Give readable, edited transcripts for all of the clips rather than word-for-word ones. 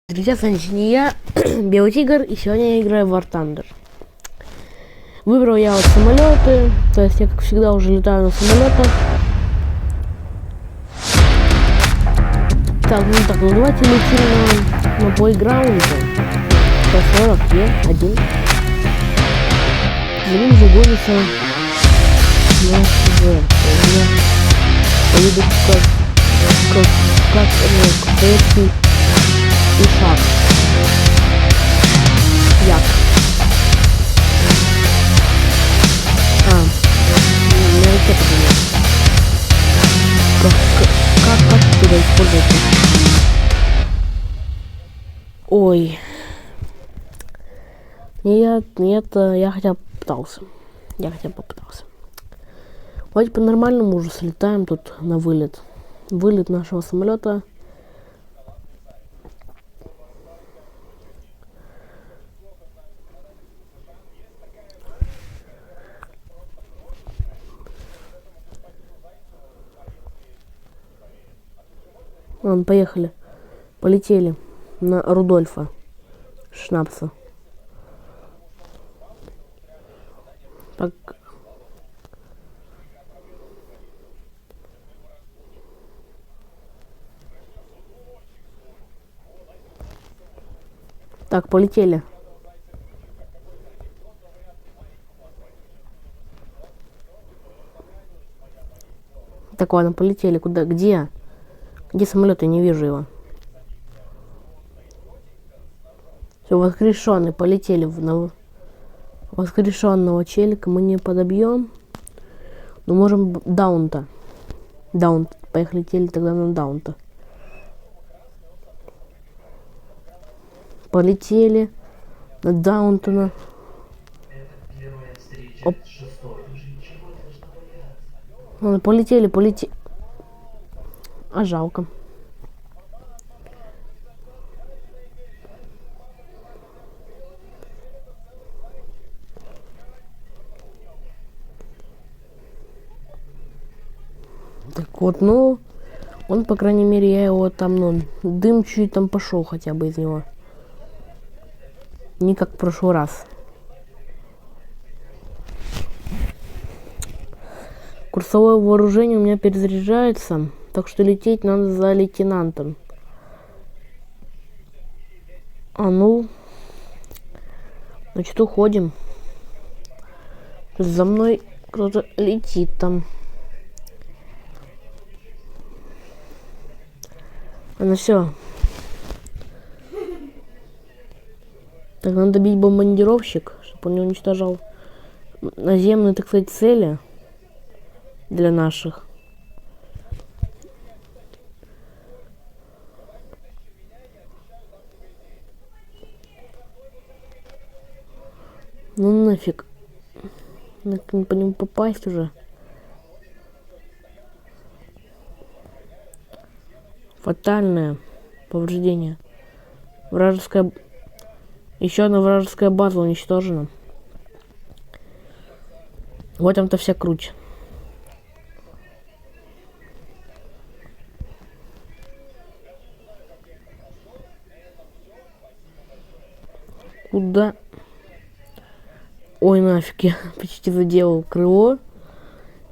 Друзья, с вами сегодня я, Белый Тигр, и сегодня я играю в War Thunder. Выбрал я вот самолеты, то есть я, как всегда, уже летаю на самолетах. Так, ну давайте летим на плейграунде. По 40 Е1. За ним же гонится наш Ж. Я поеду как советский ишак. Як. У меня ракета была. Как тебя использовать? Ой. Нет, я хотя бы попытался. Давайте по-нормальному уже слетаем тут на вылет. Вылет нашего самолета. Ладно, поехали. Полетели на Рудольфа Шнапса. Так. Так, полетели. Так, ладно, полетели. Куда? Где? Где самолет? Я не вижу его. Все, воскрешенный. Полетели на воскрешенного челика. Мы не подобьем. Но можем даунта. Даунт. Поехали, летели тогда на даунта. Полетели на даунтона. Оп. Ладно, полетели. А жалко. Так вот, ну, он, по крайней мере, я его там, ну, дым чуть там пошел хотя бы из него. Не как в прошлый раз. Курсовое вооружение у меня перезаряжается, так что лететь надо за лейтенантом. Ну, значит, уходим. За мной кто-то летит там. Все. Так, надо бить бомбардировщик, чтобы он не уничтожал наземные, так сказать, цели для наших. Ну нафиг. Надо по нему попасть уже. Фатальное повреждение. Вражеская... Еще одна вражеская база уничтожена. В этом-то вся круть. Куда? Ой, нафиг, я почти заделал крыло.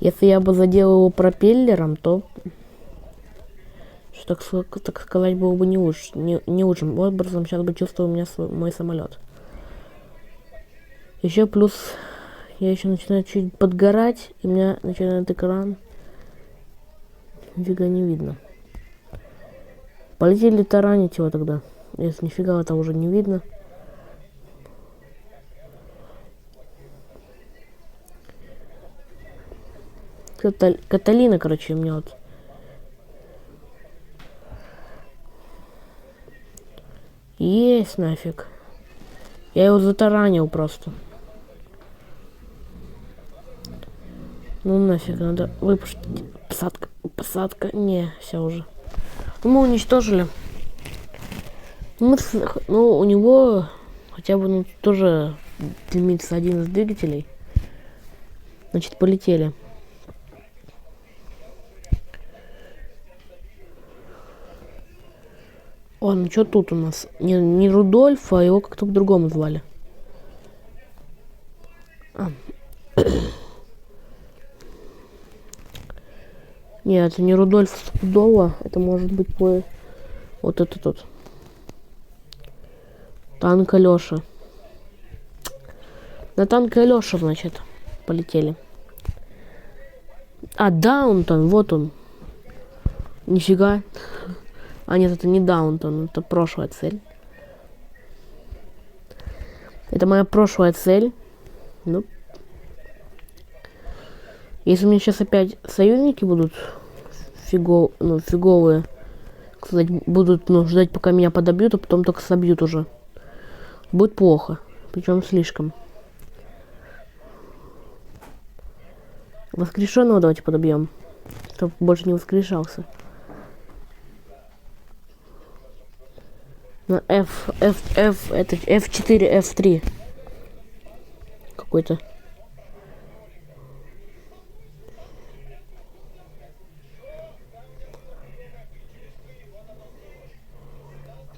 Если я бы заделал его пропеллером, то, что, так сказать, было бы не лучшим образом. Сейчас бы чувствовал у меня мой самолет. Еще плюс я еще начинаю чуть подгорать, и у меня начинает экран. Нифига не видно. Полетели таранить его тогда. Если нифига это уже не видно. Каталина, короче, у меня вот. Есть нафиг. Я его затаранил просто. Ну нафиг, надо выпустить. Посадка. Не, все уже. Ну, мы уничтожили. Ну, у него хотя бы, ну, тоже дымится один из двигателей. Значит, полетели. О, ну что тут у нас? Не Рудольф, а его как-то по-другому звали. Нет, это не Рудольф стопудово. Это может быть вот это тут. Танк Алёша. На танк Алёша, значит, полетели. А, Даунтон, вот он. Нифига. А нет, это не Даунтон, это прошлая цель. Это моя прошлая цель. Ну. Если у меня сейчас опять союзники будут фиговые, кстати, будут ждать, пока меня подобьют, а потом только собьют уже. Будет плохо. Причем слишком. Воскрешенного давайте подобьем. Чтобы больше не воскрешался. На это F4, F3. Какой-то.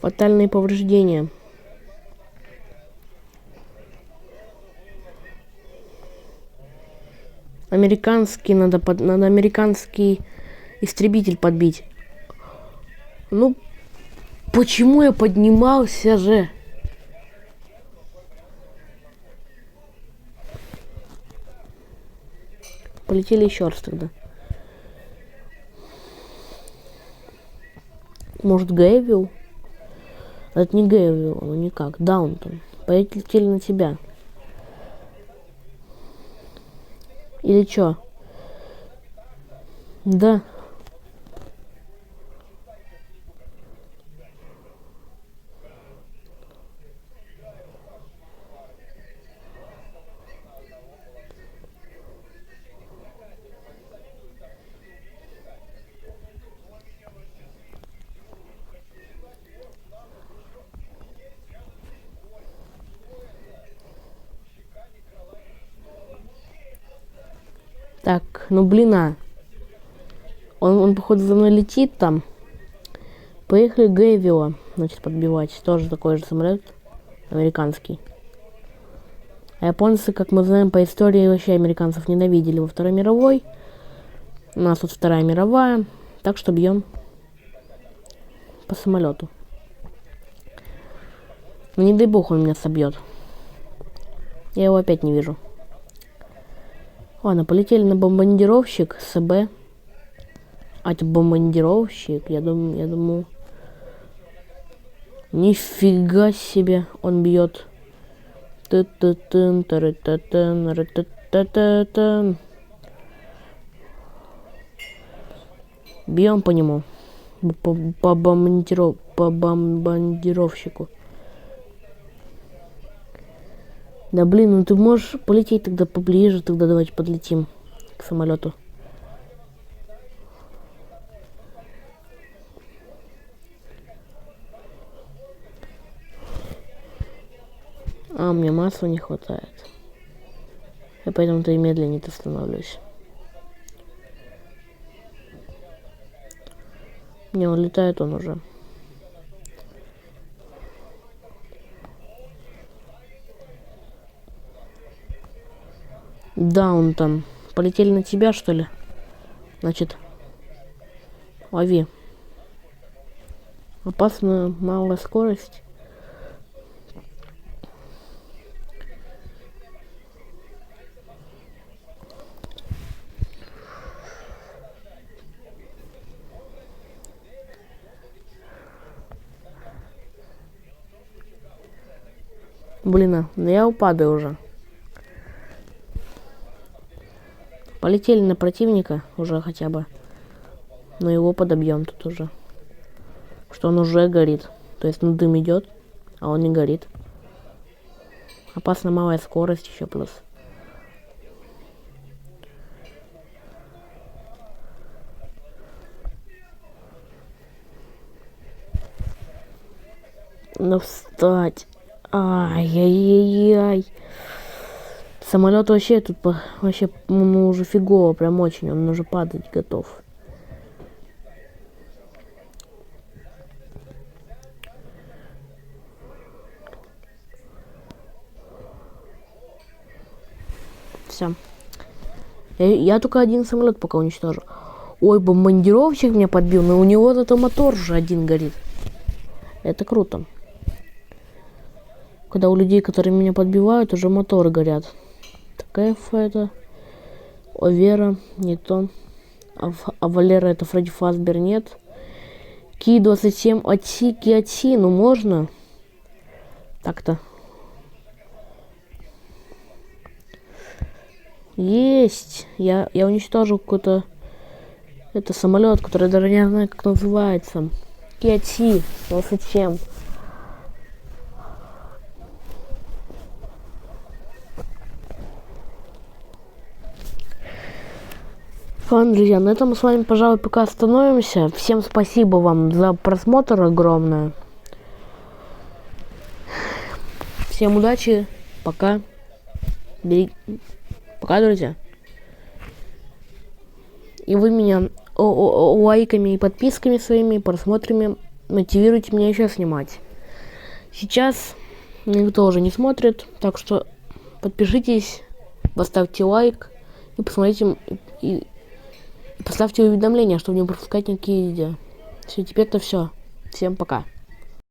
Фатальные повреждения. Американский, надо американский истребитель подбить. Ну, почему я поднимался же? Полетели еще раз тогда. Может, Гэйвилл? Это не Гэйвилл, ну никак. Даунтон. Полетели на тебя. Или чё? Да. Так, ну блин, он походу за мной летит там. Поехали Гэйвилла, значит, подбивать. Тоже такой же самолет. Американский. А японцы, как мы знаем по истории, вообще американцев ненавидели во Второй мировой. У нас тут Вторая мировая. Так что бьем по самолету. Ну не дай бог он меня собьет. Я его опять не вижу. Ладно, полетели на бомбардировщик СБ. А это бомбардировщик. Я думаю. Нифига себе, он бьет. Бьем по нему. По бомбардировщику. Да блин, ну ты можешь полететь тогда поближе, тогда давайте подлетим к самолету. А, мне масла не хватает. Я поэтому-то и медленнее становлюсь. Не, улетает он уже. Даунтон. Полетели на тебя, что ли? Значит, лови. Опасная малая скорость. Блин, я упадаю уже. Полетели на противника уже хотя бы. Но его подобьем тут уже. Что он уже горит. То есть, ну, дым идет, а он не горит. Опасно малая скорость еще плюс. Ну встать. Ай-яй-яй-яй. Самолет вообще тут вообще ну, уже фигово, прям очень. Он уже падать готов. уничтожился. Я только один самолет пока уничтожил. Ой, бомбардировщик меня подбил, но у него зато мотор уже один горит. Это круто. Когда у людей, которые меня подбивают, уже моторы горят. Такая это. О, Вера, не то. А Валера это Фредди Фазбер, нет. Ки-27 отси, Ки-отси, ну можно. Так-то. Есть. Я уничтожил какой-то это самолет, который даже не знаю, как называется. Ки-отси 27. Ладно, друзья, на этом мы с вами, пожалуй, пока остановимся. Всем спасибо вам за просмотр огромное. Всем удачи. Пока. Пока, друзья. И вы меня лайками и подписками своими, просмотрами мотивируйте меня еще снимать. Сейчас никто уже не смотрит, так что подпишитесь, поставьте лайк и посмотрите и поставьте уведомления, чтобы не пропускать никакие видео. Все, теперь-то все. Всем пока.